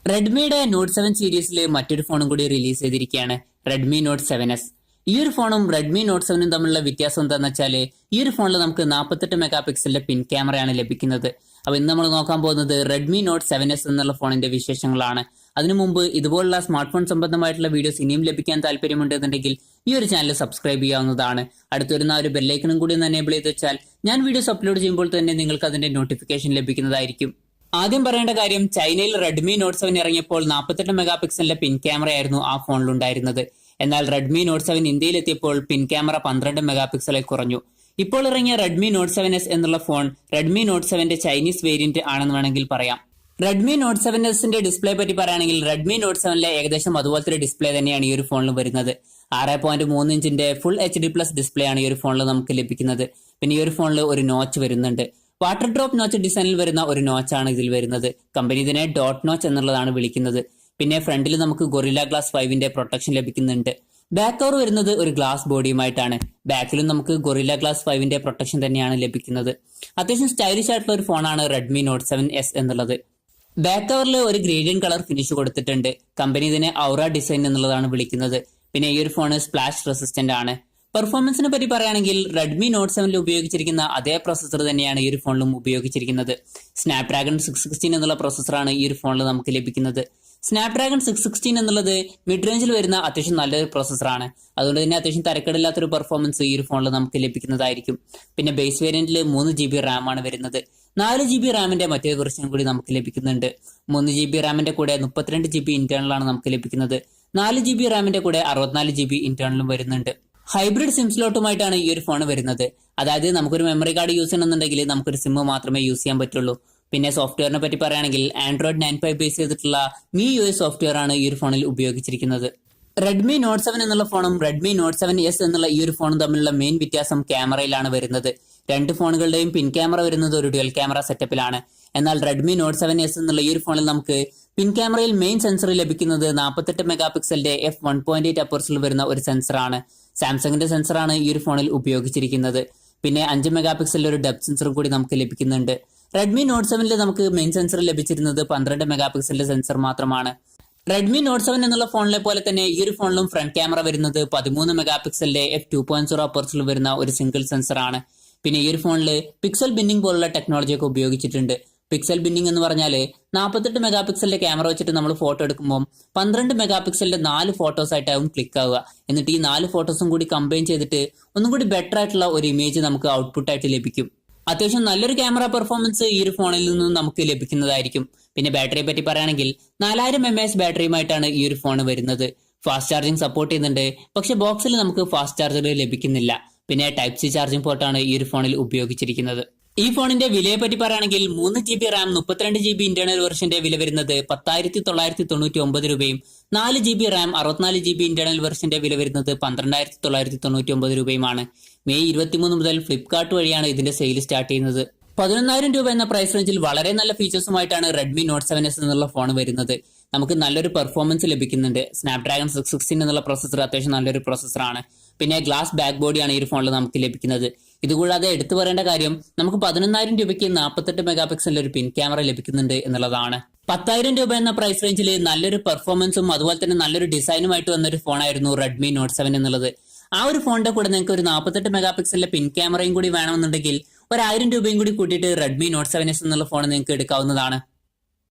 റെഡ്മിയുടെ not 7 സീരീസിൽ മറ്റൊരു ഫോണും കൂടി റിലീസ് ചെയ്തിരിക്കുകയാണ്, റെഡ്മി നോട്ട് 7S. ഈ ഒരു ഫോണും റെഡ്മി നോട്ട് 7ഉം തമ്മിലുള്ള വ്യത്യാസം എന്താണെന്ന് വെച്ചാൽ ഈ ഒരു ഫോണിൽ നമുക്ക് 48 മെഗാ പിക്സലിന്റെ പിൻ ക്യാമറയാണ് ലഭിക്കുന്നത്. അപ്പോൾ ഇന്ന് നമ്മൾ നോക്കാൻ പോകുന്നത് റെഡ്മി നോട്ട് 7S എന്നുള്ള ഫോണിന്റെ വിശേഷങ്ങളാണ്. അതിനു മുമ്പ് ഇതുപോലുള്ള സ്മാർട്ട് ഫോൺ സംബന്ധമായിട്ടുള്ള വീഡിയോസ് ഇനിയും ലഭിക്കാൻ താല്പര്യമുണ്ടെന്നുണ്ടെങ്കിൽ ഈ ഒരു ചാനൽ സബ്സ്ക്രൈബ് ചെയ്യാവുന്നതാണ്. അടുത്തൊരുന്ന ഒരു ബെല്ലൈക്കണും കൂടി ഒന്ന് എനേബിൾ ചെയ്ത് വെച്ചാൽ ഞാൻ വീഡിയോസ് അപ്ലോഡ് ചെയ്യുമ്പോൾ തന്നെ നിങ്ങൾക്ക് അതിന്റെ നോട്ടിഫിക്കേഷൻ ലഭിക്കുന്നതായിരിക്കും. ആദ്യം പറയേണ്ട കാര്യം, ചൈനയിൽ റെഡ്മി നോട്ട് 7 ഇറങ്ങിയപ്പോൾ 48 മെഗാ പിക്സലിന്റെ പിൻ ക്യാമറയായിരുന്നു ആ ഫോണിലുണ്ടായിരുന്നത്. എന്നാൽ റെഡ്മി നോട്ട് 7 ഇന്ത്യയിൽ എത്തിയപ്പോൾ പിൻ ക്യാമറ 12 മെഗാ പിക്സലായി കുറഞ്ഞു. ഇപ്പോൾ ഇറങ്ങിയ റെഡ്മി നോട്ട് 7S എന്നുള്ള ഫോൺ റെഡ്മി നോട്ട് 7ന്റെ ചൈനീസ് വേരിയന്റ് ആണെന്ന് വേണമെങ്കിൽ പറയാം. റെഡ്മി നോട്ട് 7Sന്റെ ഡിസ്പ്ലേ പറ്റി പറയുകയാണെങ്കിൽ റെഡ്മി നോട്ട് 7ലെ ഏകദേശം അതുപോലത്തെ ഒരു ഡിസ്പ്ലേ തന്നെയാണ് ഈ ഒരു ഫോണിൽ വരുന്നത്. 6.3 ഇഞ്ചിന്റെ ഫുൾ HD+ ഡിസ്പ്ലേ ആണ് ഈ ഒരു ഫോണിൽ നമുക്ക് ലഭിക്കുന്നത്. പിന്നെ ഈ ഒരു ഫോണിൽ ഒരു നോച്ച് വരുന്നുണ്ട്. വാട്ടർ ഡ്രോപ്പ് നോച്ച് ഡിസൈനിൽ വരുന്ന ഒരു നോച്ചാണ് ഇതിൽ വരുന്നത്. കമ്പനി ഇതിനെ ഡോട്ട് നോച്ച് എന്നുള്ളതാണ് വിളിക്കുന്നത്. പിന്നെ ഫ്രണ്ടിൽ നമുക്ക് ഗൊറില്ല ഗ്ലാസ് 5ന്റെ പ്രൊട്ടക്ഷൻ ലഭിക്കുന്നുണ്ട്. ബാക്ക് കവർ വരുന്നത് ഒരു ഗ്ലാസ് ബോഡിയുമായിട്ടാണ്. ബാക്കിലും നമുക്ക് ഗൊറില്ല ഗ്ലാസ് 5ന്റെ പ്രൊട്ടക്ഷൻ തന്നെയാണ് ലഭിക്കുന്നത്. അത്യാവശ്യം സ്റ്റൈലിഷ് ആയിട്ടുള്ള ഒരു ഫോണാണ് റെഡ്മി നോട്ട് 7S എന്നുള്ളത്. ബാക്ക് കവറിൽ ഒരു ഗ്രേഡിയൻ കളർ ഫിനിഷ് കൊടുത്തിട്ടുണ്ട്. കമ്പനി ഇതിനെ ഔറ ഡിസൈൻ എന്നുള്ളതാണ് വിളിക്കുന്നത്. പിന്നെ ഈ ഒരു ഫോൺ സ്പ്ലാഷ് റെസിസ്റ്റന്റ് ആണ്. പെർഫോമൻസിനെ പറ്റി പറയുകയാണെങ്കിൽ റെഡ്മി നോട്ട് 7ൽ ഉപയോഗിച്ചിരിക്കുന്ന അതേ പ്രോസസർ തന്നെയാണ് ഈ ഒരു ഫോണിലും ഉപയോഗിച്ചിരിക്കുന്നത്. സ്നാപ്ഡ്രാഗൺ 616 എന്നുള്ള പ്രോസസറാണ് ഈ ഒരു ഫോണിൽ നമുക്ക് ലഭിക്കുന്നത്. സ്നാപ്ഡ്രാഗൺ 616 എന്നുള്ളത് മിഡ് റേഞ്ചിൽ വരുന്ന അത്യാവശ്യം നല്ലൊരു പ്രോസസറാണ്. അതുകൊണ്ട് തന്നെ അത്യാവശ്യം തരക്കേടില്ലാത്തൊരു പെർഫോമൻസ് ഈ ഒരു ഫോണിൽ നമുക്ക് ലഭിക്കുന്നതായിരിക്കും. പിന്നെ ബേസ് വേരിയന്റിൽ 3 GB റാം ആണ് വരുന്നത്. 4 GB റാമിന്റെ മറ്റൊരു വെർഷൻ കൂടി നമുക്ക് ലഭിക്കുന്നുണ്ട്. 3 GB റാമിന്റെ കൂടെ 32 GB ഇന്റേണൽ ആണ് നമുക്ക് ലഭിക്കുന്നത്. 4 GB റാമിന്റെ കൂടെ 64 GB ഇന്റേണലും വരുന്നുണ്ട്. ഹൈബ്രിഡ് സിം സ്ലോട്ടുമായിട്ടാണ് ഈ ഒരു ഫോൺ വരുന്നത്. അതായത് നമുക്കൊരു മെമ്മറി കാർഡ് യൂസ് ചെയ്യണമെന്നുണ്ടെങ്കിൽ നമുക്കൊരു സിം മാത്രമേ യൂസ് ചെയ്യാൻ പറ്റുള്ളൂ. പിന്നെ സോഫ്റ്റ്വെയറിനെ പറ്റി പറയുകയാണെങ്കിൽ ആൻഡ്രോയിഡ് 9.5 ബേസ് ചെയ്തിട്ടുള്ള MIUI സോഫ്റ്റ്വെയർ ആണ് ഈ ഒരു ഫോണിൽ ഉപയോഗിച്ചിരിക്കുന്നത്. റെഡ്മി നോട്ട് 7 എന്നുള്ള ഫോണും റെഡ്മി നോട്ട് 7S എന്നുള്ള ഈ ഒരു ഫോണും തമ്മിലുള്ള മെയിൻ വ്യത്യാസം ക്യാമറയിലാണ് വരുന്നത്. രണ്ട് ഫോണുകളുടെയും പിൻ ക്യാമറ വരുന്നത് ഒരു ഡ്യുവൽ ക്യാമറ സെറ്റപ്പിലാണ്. എന്നാൽ റെഡ്മി നോട്ട് 7S എന്നുള്ള ഈ ഒരു ഫോണിൽ നമുക്ക് പിൻ ക്യാമറയിൽ മെയിൻ സെൻസർ ലഭിക്കുന്നത് 48 മെഗാ പിക്സലിന്റെ f1.8 അപ്പേഴ്സിൽ വരുന്ന ഒരു സെൻസറാണ്. സാംസങ്ങിന്റെ സെൻസറാണ് ഈ ഒരു ഫോണിൽ ഉപയോഗിച്ചിരിക്കുന്നത്. പിന്നെ 5 മെഗാ പിക്സലിന്റെ ഒരു ഡെപ്ത് സെൻസറും കൂടി നമുക്ക് ലഭിക്കുന്നുണ്ട്. റെഡ്മി നോട്ട് 7ൽ നമുക്ക് മെയിൻ സെൻസർ ലഭിച്ചിരുന്നത് 12 മെഗാ പിക്സലിന്റെ സെൻസർ മാത്രമാണ്. റെഡ്മി നോട്ട് 7 എന്നുള്ള ഫോണിലെ പോലെ തന്നെ ഈ ഒരു ഫോണിലും ഫ്രണ്ട് ക്യാമറ വരുന്നത് 13 മെഗാ പിക്സലിന്റെ f2.0 അപ്പേഴ്സിൽ വരുന്ന ഒരു സിംഗിൾ സെൻസറാണ്. പിന്നെ ഈ ഒരു ഫോണിൽ പിക്സൽ ബിന്നിംഗ് പോലുള്ള ടെക്നോളജി ഒക്കെ ഉപയോഗിച്ചിട്ടുണ്ട്. പിക്സൽ ബിന്നിംഗ് എന്ന് പറഞ്ഞാൽ 48 മെഗാ പിക്സലിന്റെ ക്യാമറ വെച്ചിട്ട് നമ്മൾ ഫോട്ടോ എടുക്കുമ്പോൾ 12 മെഗാ പിക്സലിന്റെ 4 ഫോട്ടോസ് ആയിട്ടാവും ക്ലിക്ക് ആവുക. എന്നിട്ട് ഈ 4 ഫോട്ടോസും കൂടി കമ്പൈൻ ചെയ്തിട്ട് ഒന്നും കൂടി ബെറ്റർ ആയിട്ടുള്ള ഒരു ഇമേജ് നമുക്ക് ഔട്ട്പുട്ട് ആയിട്ട് ലഭിക്കും. അത്യാവശ്യം നല്ലൊരു ക്യാമറ പെർഫോമൻസ് ഈ ഒരു ഫോണിൽ നിന്നും നമുക്ക് ലഭിക്കുന്നതായിരിക്കും. പിന്നെ ബാറ്ററിയെ പറ്റി പറയുകയാണെങ്കിൽ 4000 mAh ബാറ്ററിയുമായിട്ടാണ് ഈ ഒരു ഫോൺ വരുന്നത്. ഫാസ്റ്റ് ചാർജിങ് സപ്പോർട്ട് ചെയ്യുന്നുണ്ട്. പക്ഷെ ബോക്സിൽ നമുക്ക് ഫാസ്റ്റ് ചാർജർ ലഭിക്കുന്നില്ല. പിന്നെ Type-C ചാർജിംഗ് പോർട്ടാണ് ഈ ഒരു ഫോണിൽ ഉപയോഗിച്ചിരിക്കുന്നത്. ഈ ഫോണിന്റെ വിലയെ പറ്റി പറയുകയാണെങ്കിൽ 3 GB റാം 32 GB ഇന്റേണൽ വെർഷന്റെ വില വരുന്നത് 10,999 രൂപയും 4 GB റാം 64 GB ഇന്റേണൽ വെർഷന്റെ വില വരുന്നത് 12,999 രൂപയുമാണ്. മെയ് 23 മുതൽ ഫ്ലിപ്കാർട്ട് വഴിയാണ് ഇതിന്റെ സെയിൽ സ്റ്റാർട്ട് ചെയ്യുന്നത്. 11,000 രൂപ എന്ന പ്രൈസ് റേഞ്ചിൽ വളരെ നല്ല ഫീച്ചേഴ്സുമായിട്ടാണ് റെഡ്മി നോട്ട് 7S എന്നുള്ള ഫോൺ വരുന്നത്. നമുക്ക് നല്ലൊരു പെർഫോമൻസ് ലഭിക്കുന്നുണ്ട്. സ്നാപ്ഡ്രാഗൺ 616 എന്നുള്ള പ്രോസസർ അത്യാവശ്യം നല്ലൊരു പ്രോസസറാണ്. പിന്നെ ഗ്ലാസ് ബാക്ക് ബോഡിയാണ് ഈ ഒരു ഫോണിൽ നമുക്ക് ലഭിക്കുന്നത്. ഇതുകൂടാതെ എടുത്തു പറയേണ്ട കാര്യം, നമുക്ക് 11,000 രൂപയ്ക്ക് 48 മെഗാ പിക്സലിന്റെ ഒരു പിൻ ക്യാമറ ലഭിക്കുന്നുണ്ട് എന്നുള്ളതാണ്. 10,000 രൂപ എന്ന പ്രൈസ് റേഞ്ചിൽ നല്ലൊരു പെർഫോമൻസും അതുപോലെ തന്നെ നല്ലൊരു ഡിസൈനുമായിട്ട് വന്നൊരു ഫോണായിരുന്നു റെഡ്മി നോട്ട് 7 എന്നുള്ളത്. ആ ഒരു ഫോണിന്റെ കൂടെ നിങ്ങൾക്ക് ഒരു 48 മെഗാ പിക്സലിന്റെ പിൻ ക്യാമറയും കൂടി വേണമെന്നുണ്ടെങ്കിൽ 1,000 രൂപയും കൂടി കൂട്ടിയിട്ട് റെഡ്മി നോട്ട് 7S എന്നുള്ള ഫോൺ നിങ്ങൾക്ക് എടുക്കാവുന്നതാണ്.